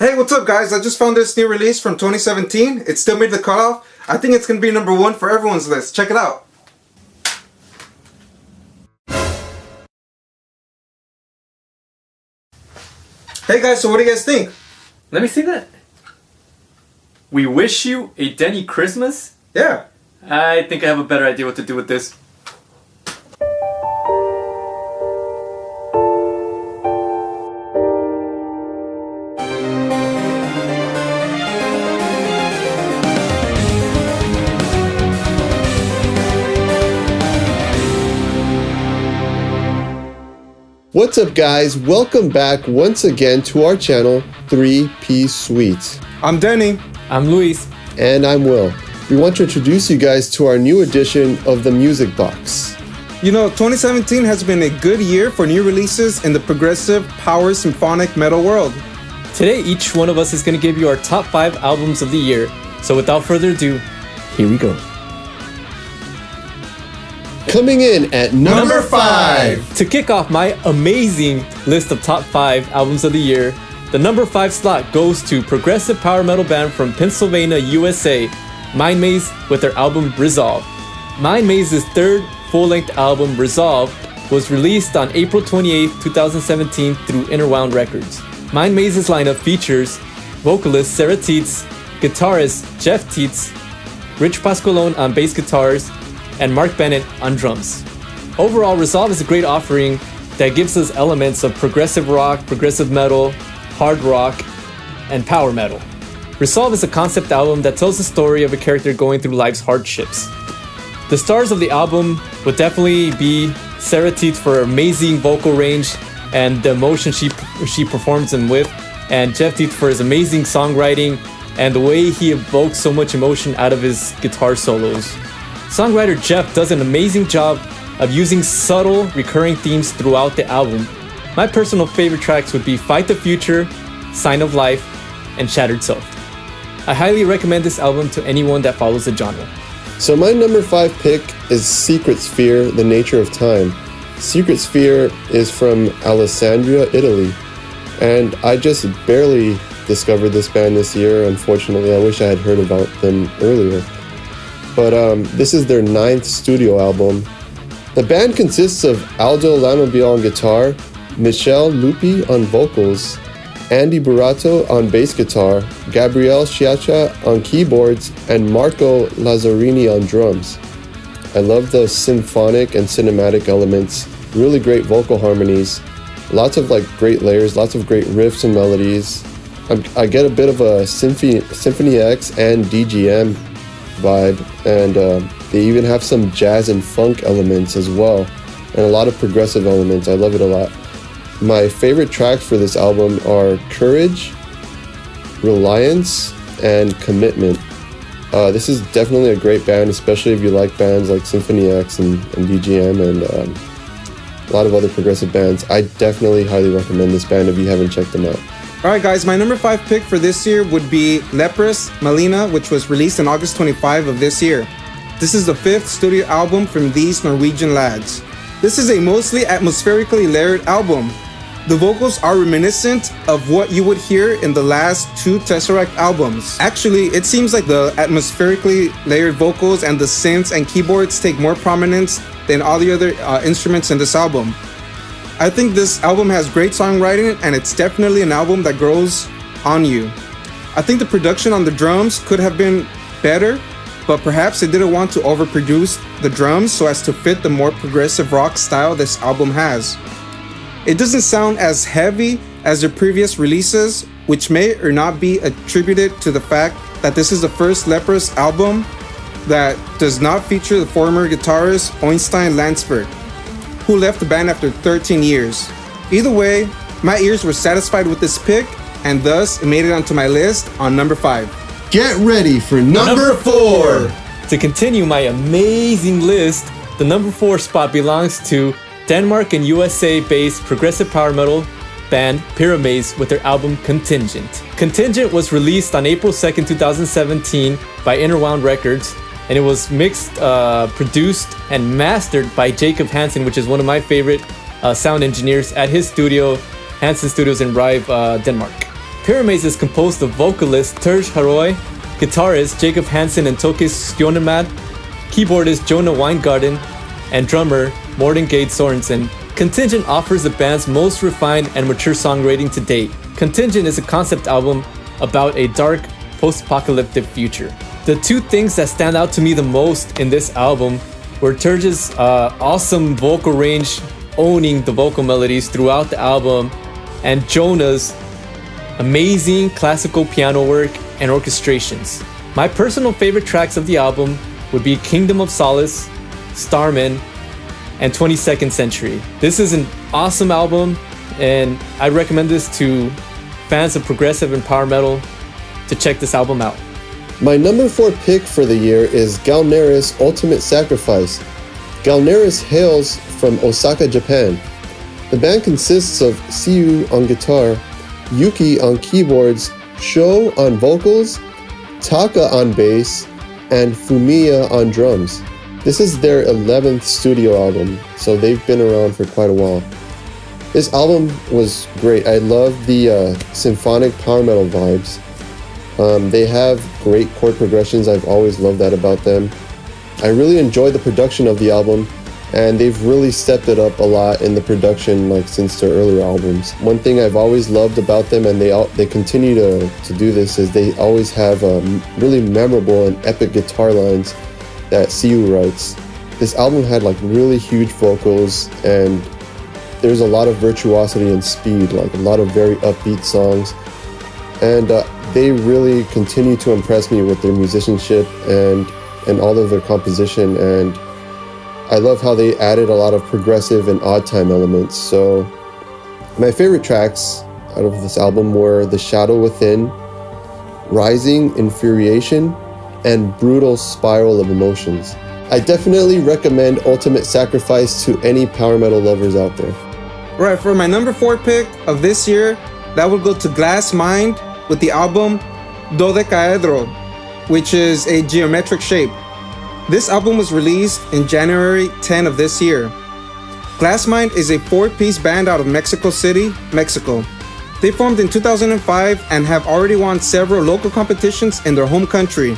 Hey, what's up guys? I just found this new release from 2017. It still made the cutoff. I think it's going to be number 1 for everyone's list. Check it out. Hey guys, so what do you guys think? Let me see that. We wish you a Denny Christmas? Yeah. I think I have a better idea what to do with this. What's up guys, welcome back once again to our channel, 3Piece Suite. I'm Denny. I'm Luis. And I'm Will. We want to introduce you guys to our new edition of the Music Box. You know, 2017 has been a good year for new releases in the progressive power symphonic metal world. Today each one of us is going to give you our top 5 albums of the year. So without further ado, here we go. Coming in at number 5. To kick off my amazing list of top 5 albums of the year, the number 5 slot goes to progressive power metal band from Pennsylvania, USA, Mindmaze, with their album Resolve. Mindmaze's third full-length album, Resolve, was released on April 28, 2017 through Interwound Records. Mindmaze's lineup features vocalist Sarah Teets, guitarist Jeff Teets, Rich Pasqualone on bass guitars, and Mark Bennett on drums. Overall, Resolve is a great offering that gives us elements of progressive rock, progressive metal, hard rock, and power metal. Resolve is a concept album that tells the story of a character going through life's hardships. The stars of the album would definitely be Sarah Teets for her amazing vocal range and the emotion she performs them with, and Jeff Teets for his amazing songwriting and the way he evokes so much emotion out of his guitar solos. Songwriter Jeff does an amazing job of using subtle, recurring themes throughout the album. My personal favorite tracks would be Fight the Future, Sign of Life, and Shattered Self. I highly recommend this album to anyone that follows the genre. So my number 5 pick is Secret Sphere, The Nature of Time. Secret Sphere is from Alessandria, Italy. And I just barely discovered this band this year, unfortunately. I wish I had heard about them earlier. But this is their 9th studio album. The band consists of Aldo Lamobile on guitar, Michelle Lupi on vocals, Andy Burato on bass guitar, Gabriele Sciaccia on keyboards, and Marco Lazzarini on drums. I love the symphonic and cinematic elements, really great vocal harmonies, lots of great layers, lots of great riffs and melodies. I get a bit of a Symphony X and DGM vibe, and they even have some jazz and funk elements as well, and a lot of progressive elements. I love it a lot. My favorite tracks for this album are Courage, Reliance, and Commitment. This is definitely a great band, especially if you like bands like Symphony X and DGM and a lot of other progressive bands. I definitely highly recommend this band if you haven't checked them out. Alright guys, my number 5 pick for this year would be Leprous, Malina, which was released on August 25 of this year. This is the 5th studio album from these Norwegian lads. This is a mostly atmospherically layered album. The vocals are reminiscent of what you would hear in the last 2 Tesseract albums. Actually, it seems like the atmospherically layered vocals and the synths and keyboards take more prominence than all the other instruments in this album. I think this album has great songwriting, and it's definitely an album that grows on you. I think the production on the drums could have been better, but perhaps they didn't want to overproduce the drums so as to fit the more progressive rock style this album has. It doesn't sound as heavy as their previous releases, which may or not be attributed to the fact that this is the first Leprous album that does not feature the former guitarist Øystein Lansford, who left the band after 13 years. Either way, my ears were satisfied with this pick, and thus it made it onto my list on number 5. Get ready for number 4! To continue my amazing list, the number 4 spot belongs to Denmark and USA-based progressive power metal band Pyramaze with their album Contingent. Contingent was released on April 2nd, 2017 by Interwound Records, and it was mixed, produced, and mastered by Jacob Hansen, which is one of my favorite sound engineers at his studio, Hansen Studios in Rive, Denmark. Pyramaze is composed of vocalist Terj Haroy, guitarist Jacob Hansen and Toke Skjonemad, keyboardist Jonah Weingarten, and drummer Morten Gade Sorensen. Contingent offers the band's most refined and mature songwriting to date. Contingent is a concept album about a dark, post-apocalyptic future. The two things that stand out to me the most in this album were Terj's awesome vocal range, owning the vocal melodies throughout the album, and Jonah's amazing classical piano work and orchestrations. My personal favorite tracks of the album would be Kingdom of Solace, Starman, and 22nd Century. This is an awesome album, and I recommend this to fans of progressive and power metal to check this album out. My number 4 pick for the year is Galneryus Ultimate Sacrifice. Galneryus hails from Osaka, Japan. The band consists of Siu on guitar, Yuki on keyboards, Sho on vocals, Taka on bass, and Fumiya on drums. This is their 11th studio album, so they've been around for quite a while. This album was great. I love the symphonic power metal vibes. They have great chord progressions. I've always loved that about them. I really enjoyed the production of the album, and they've really stepped it up a lot in the production since their earlier albums. One thing I've always loved about them, and they continue to do this, is they always have really memorable and epic guitar lines that Siu writes. This album had really huge vocals, and there's a lot of virtuosity and speed, a lot of very upbeat songs. And they really continue to impress me with their musicianship and all of their composition, and I love how they added a lot of progressive and odd time elements. So my favorite tracks out of this album were The Shadow Within, Rising Infuriation, and Brutal Spiral of Emotions. I definitely recommend Ultimate Sacrifice to any power metal lovers out there. Right, for my number 4 pick of this year, that would go to Glass Mind with the album Dodecaedro, which is a geometric shape. This album was released in January 10 of this year. Glass Mind is a 4-piece band out of Mexico City, Mexico. They formed in 2005 and have already won several local competitions in their home country.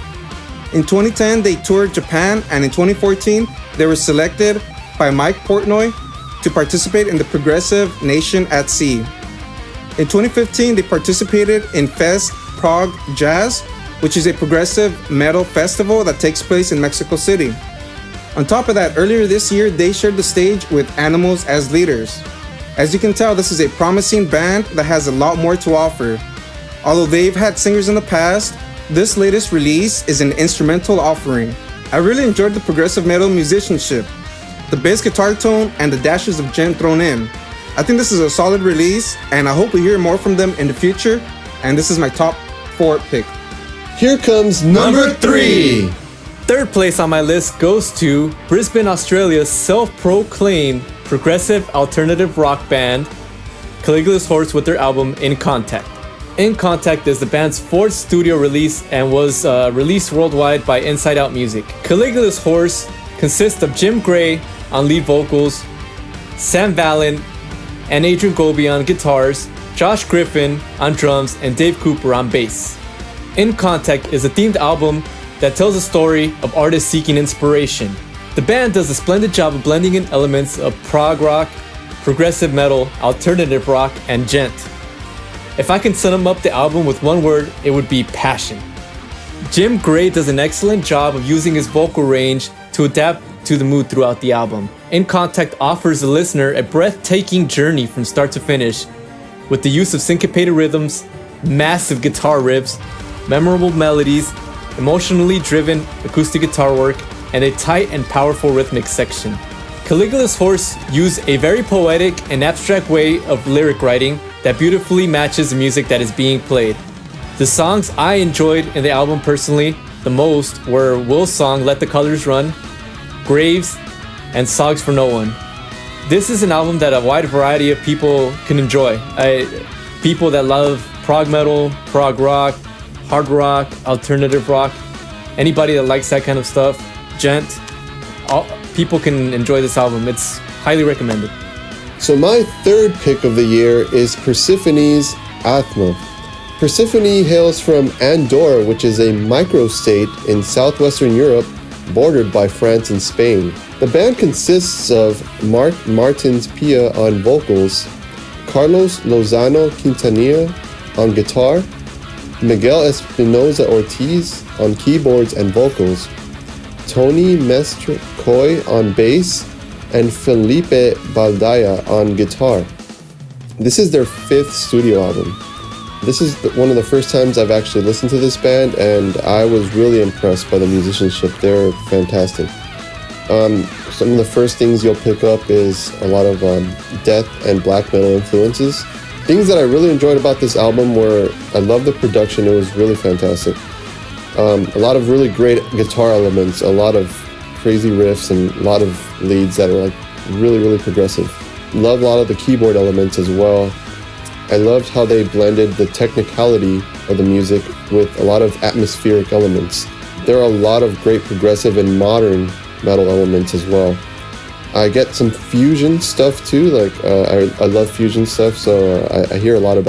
In 2010, they toured Japan, and in 2014, they were selected by Mike Portnoy to participate in the Progressive Nation at Sea. In 2015, they participated in Fest Prog Jazz, which is a progressive metal festival that takes place in Mexico City. On top of that, earlier this year, they shared the stage with Animals as Leaders. As you can tell, this is a promising band that has a lot more to offer. Although they've had singers in the past, this latest release is an instrumental offering. I really enjoyed the progressive metal musicianship, the bass guitar tone, and the dashes of gent thrown in. I think this is a solid release, and I hope we hear more from them in the future, and this is my top 4 pick. Here comes number 3! Third place on my list goes to Brisbane, Australia's self-proclaimed progressive alternative rock band, Caligula's Horse, with their album In Contact. In Contact is the band's 4th studio release and was released worldwide by Inside Out Music. Caligula's Horse consists of Jim Gray on lead vocals, Sam Vallon and Adrian Gobi on guitars, Josh Griffin on drums, and Dave Cooper on bass. In Contact is a themed album that tells a story of artists seeking inspiration. The band does a splendid job of blending in elements of prog rock, progressive metal, alternative rock, and gent. If I can sum up the album with one word, it would be passion. Jim Gray does an excellent job of using his vocal range to adapt to the mood throughout the album. In Contact offers the listener a breathtaking journey from start to finish, with the use of syncopated rhythms, massive guitar riffs, memorable melodies, emotionally driven acoustic guitar work, and a tight and powerful rhythmic section. Caligula's Horse use a very poetic and abstract way of lyric writing that beautifully matches the music that is being played. The songs I enjoyed in the album personally the most were Will's song Let the Colors Run, Graves, and Songs for No One. This is an album that a wide variety of people can enjoy. People that love prog metal, prog rock, hard rock, alternative rock, anybody that likes that kind of stuff, gent, all people can enjoy this album. It's highly recommended. So my third pick of the year is Persephone's Aathma. Persefone hails from Andorra, which is a microstate in southwestern Europe, bordered by France and Spain. The band consists of Marc Martins Pia on vocals, Carlos Lozano Quintanilla on guitar, Miguel Espinoza Ortiz on keyboards and vocals, Tony Mestre Coy on bass, and Felipe Baldaya on guitar. This is their 5th studio album. This is one of the first times I've actually listened to this band, and I was really impressed by the musicianship. They're fantastic. Some of the first things you'll pick up is a lot of death and black metal influences. Things that I really enjoyed about this album were, I love the production, it was really fantastic. A lot of really great guitar elements, a lot of crazy riffs, and a lot of leads that are like really, really progressive. Love a lot of the keyboard elements as well. I loved how they blended the technicality of the music with a lot of atmospheric elements. There are a lot of great progressive and modern metal elements as well. I get some fusion stuff too, like I love fusion stuff, so I hear a lot of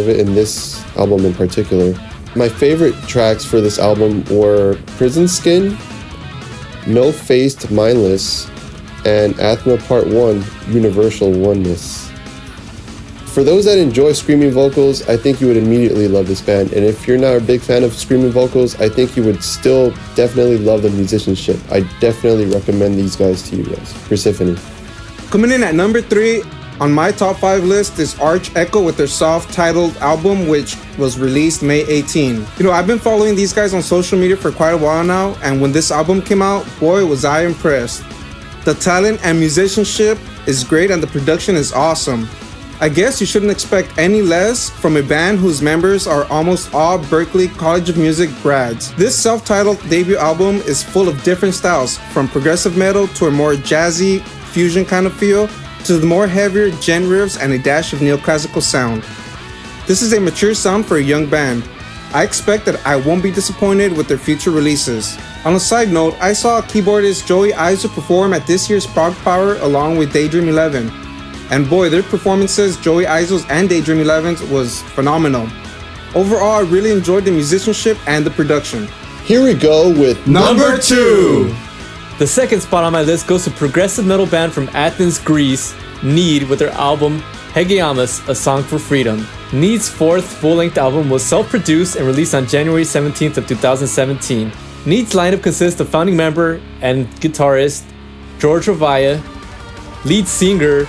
it in this album in particular. My favorite tracks for this album were Prison Skin, No Faced Mindless, and Aathma Part 1, Universal Oneness. For those that enjoy screaming vocals, I think you would immediately love this band. And if you're not a big fan of screaming vocals, I think you would still definitely love the musicianship. I definitely recommend these guys to you guys. Persefone. Coming in at number 3 on my top 5 list is Arch Echo with their self-titled album, which was released May 18. I've been following these guys on social media for quite a while now, and when this album came out, boy, was I impressed. The talent and musicianship is great, and the production is awesome. I guess you shouldn't expect any less from a band whose members are almost all Berklee College of Music grads. This self-titled debut album is full of different styles, from progressive metal to a more jazzy fusion kind of feel, to the more heavier gen riffs and a dash of neoclassical sound. This is a mature sound for a young band. I expect that I won't be disappointed with their future releases. On a side note, I saw keyboardist Joey Izo perform at this year's Prog Power along with Daydream 11. And boy, their performances, Joey Izo's and Daydream 11's, was phenomenal. Overall, I really enjoyed the musicianship and the production. Here we go with number 2! The second spot on my list goes to progressive metal band from Athens, Greece, Need, with their album Hegaiamas, A Song for Freedom. Need's 4th full-length album was self-produced and released on January 17th of 2017. Need's lineup consists of founding member and guitarist George Rovaya, lead singer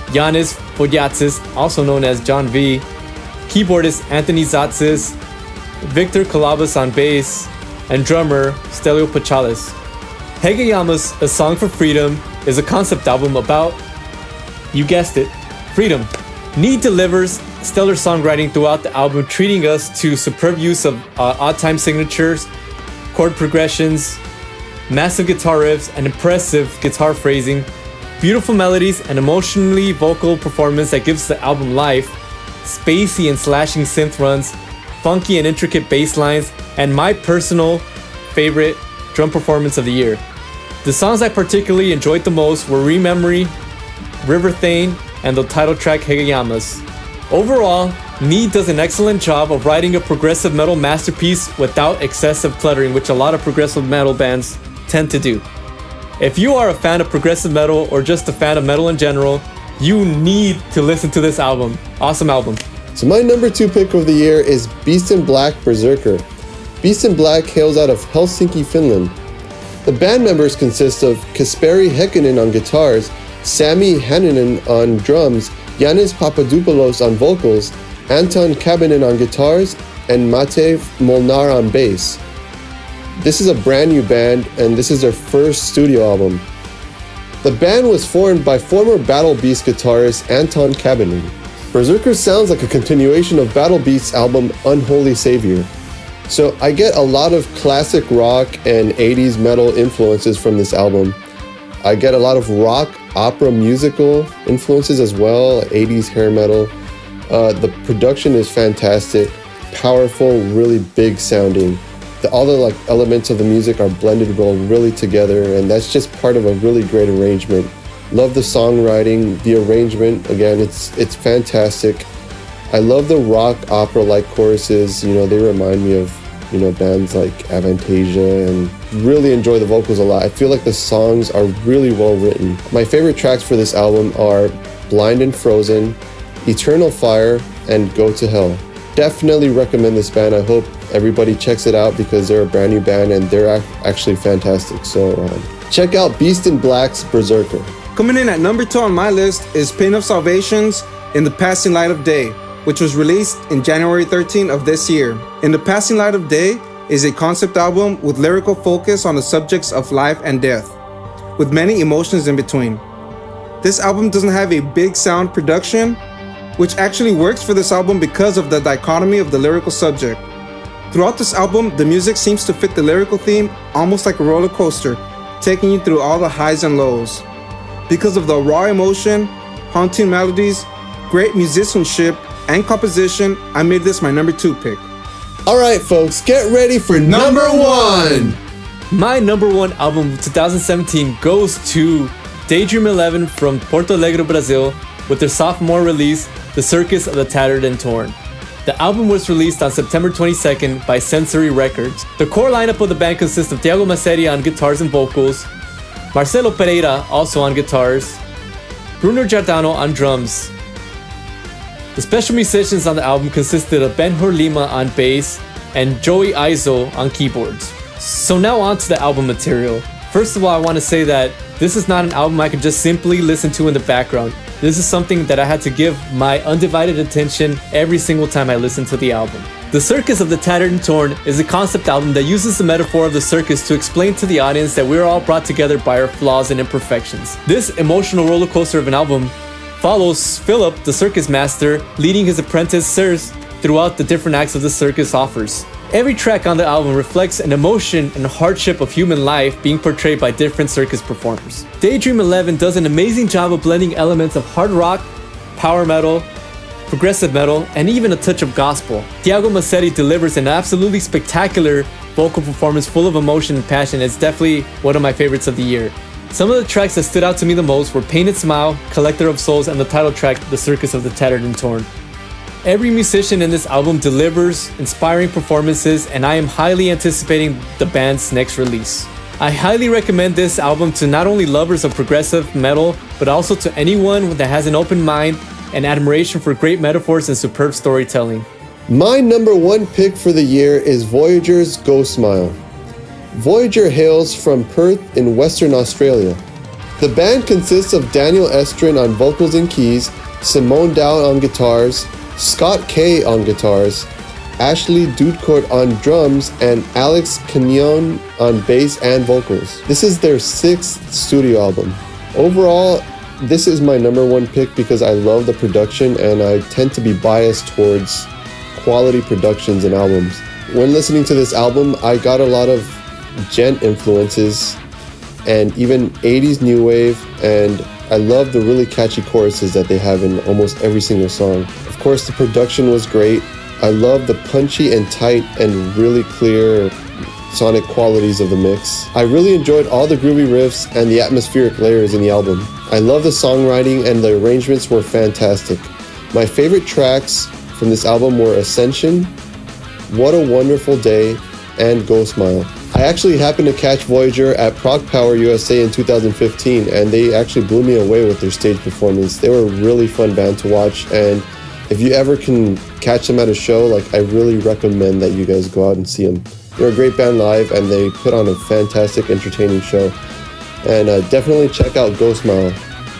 Yanis Voyager, also known as John V, keyboardist Anthony Zatzis, Victor Kalabas on bass, and drummer Stelio Pachalis. Hegaiamas, A Song for Freedom, is a concept album about, you guessed it, freedom. Need delivers stellar songwriting throughout the album, treating us to superb use of odd time signatures, chord progressions, massive guitar riffs, and impressive guitar phrasing, beautiful melodies, and emotionally vocal performance that gives the album life, spacey and slashing synth runs, funky and intricate bass lines, and my personal favorite drum performance of the year. The songs I particularly enjoyed the most were Rememory, River Thane, and the title track Hegaiamas. Overall, Need does an excellent job of writing a progressive metal masterpiece without excessive cluttering, which a lot of progressive metal bands tend to do. If you are a fan of progressive metal or just a fan of metal in general, you need to listen to this album. Awesome album. So my number 2 pick of the year is Beast in Black Berserker. Beast in Black hails out of Helsinki, Finland. The band members consist of Kasperi Hekinen on guitars, Sami Haninen on drums, Yanis Papadopoulos on vocals, Anton Kabinin on guitars, and Matej Molnar on bass. This is a brand new band, and this is their first studio album. The band was formed by former Battle Beast guitarist Anton Kabinin. Berserker sounds like a continuation of Battle Beast's album Unholy Savior. So I get a lot of classic rock and 80s metal influences from this album. I get a lot of rock, opera, musical influences as well, 80s hair metal. The production is fantastic, powerful, really big sounding. All the elements of the music are blended well really together, and that's just part of a really great arrangement. Love the songwriting, the arrangement. Again, it's fantastic. I love the rock opera-like choruses. They remind me of, bands like Avantasia, and really enjoy the vocals a lot. I feel like the songs are really well written. My favorite tracks for this album are Blind and Frozen, Eternal Fire, and Go to Hell. Definitely recommend this band. I hope everybody checks it out because they're a brand new band and they're actually fantastic. So check out Beast in Black's Berserker. Coming in at number 2 on my list is Pain of Salvation's In the Passing Light of Day, which was released in January 13 of this year. In the Passing Light of Day is a concept album with lyrical focus on the subjects of life and death, with many emotions in between. This album doesn't have a big sound production, which actually works for this album because of the dichotomy of the lyrical subject. Throughout this album, the music seems to fit the lyrical theme almost like a roller coaster, taking you through all the highs and lows. Because of the raw emotion, haunting melodies, great musicianship, and composition, I made this my number 2 pick. All right, folks, get ready for number 1. My number 1 album of 2017 goes to Daydream 11 from Porto Alegre, Brazil, with their sophomore release, The Circus of the Tattered and Torn. The album was released on September 22nd by Sensory Records. The core lineup of the band consists of Thiago Massetti on guitars and vocals, Marcelo Pereira also on guitars, Bruno Giordano on drums. The special musicians on the album consisted of Ben-Hur Lima on bass and Joey Aizo on keyboards. So now on to the album material. First of all, I want to say that this is not an album I can just simply listen to in the background. This is something that I had to give my undivided attention every single time I listen to the album. The Circus of the Tattered and Torn is a concept album that uses the metaphor of the circus to explain to the audience that we're all brought together by our flaws and imperfections. This emotional roller coaster of an album follows Philip, the circus master, leading his apprentice Sirs throughout the different acts of the circus offers. Every track on the album reflects an emotion and hardship of human life being portrayed by different circus performers. Daydream 11 does an amazing job of blending elements of hard rock, power metal, progressive metal, and even a touch of gospel. Thiago Massetti delivers an absolutely spectacular vocal performance full of emotion and passion. It's definitely one of my favorites of the year. Some of the tracks that stood out to me the most were Painted Smile, Collector of Souls, and the title track, The Circus of the Tattered and Torn. Every musician in this album delivers inspiring performances, and I am highly anticipating the band's next release. I highly recommend this album to not only lovers of progressive metal, but also to anyone that has an open mind and admiration for great metaphors and superb storytelling. My number 1 pick for the year is Voyager's Go Smile. Voyager hails from Perth in Western Australia. The band consists of Daniel Estrin on vocals and keys, Simone Dowd on guitars, Scott Kay on guitars, Ashley Dudecourt on drums, and Alex Kenyon on bass and vocals. This is their 6th studio album. Overall, this is my number 1 pick because I love the production and I tend to be biased towards quality productions and albums. When listening to this album, I got a lot of gent influences and even 80s new wave, and I love the really catchy choruses that they have in almost every single song. Of course, the production was great. I love the punchy and tight and really clear sonic qualities of the mix. I really enjoyed all the groovy riffs and the atmospheric layers in the album. I love the songwriting and the arrangements were fantastic. My favorite tracks from this album were Ascension, What a Wonderful Day, and Go Smile. I actually happened to catch Voyager at Prog Power USA in 2015, and they actually blew me away with their stage performance. They were a really fun band to watch, and if you ever can catch them at a show, I really recommend that you guys go out and see them. They're a great band live, and they put on a fantastic, entertaining show. And definitely check out Go Smile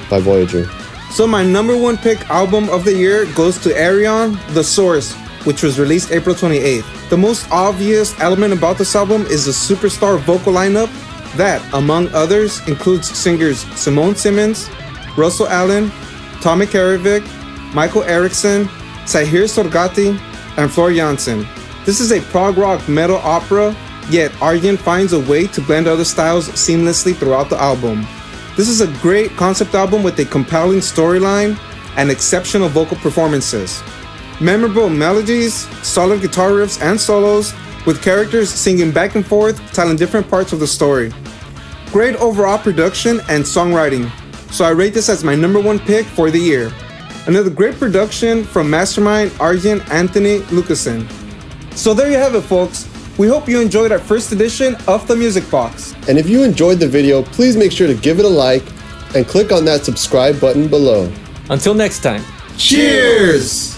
by Voyager. So my number 1 pick album of the year goes to Ayreon, The Source, which was released April 28th. The most obvious element about this album is the superstar vocal lineup that, among others, includes singers Simone Simmons, Russell Allen, Tommy Karavik, Michael Erickson, Sahir Sorgati, and Flor Jansen. This is a prog rock metal opera, yet Ayreon finds a way to blend other styles seamlessly throughout the album. This is a great concept album with a compelling storyline and exceptional vocal performances. Memorable melodies, solid guitar riffs and solos, with characters singing back and forth, telling different parts of the story. Great overall production and songwriting, so I rate this as my number 1 pick for the year. Another great production from Mastermind Arjen Anthony Lucasen. So there you have it, folks. We hope you enjoyed our first edition of the Music Box. And if you enjoyed the video, please make sure to give it a like and click on that subscribe button below. Until next time. Cheers!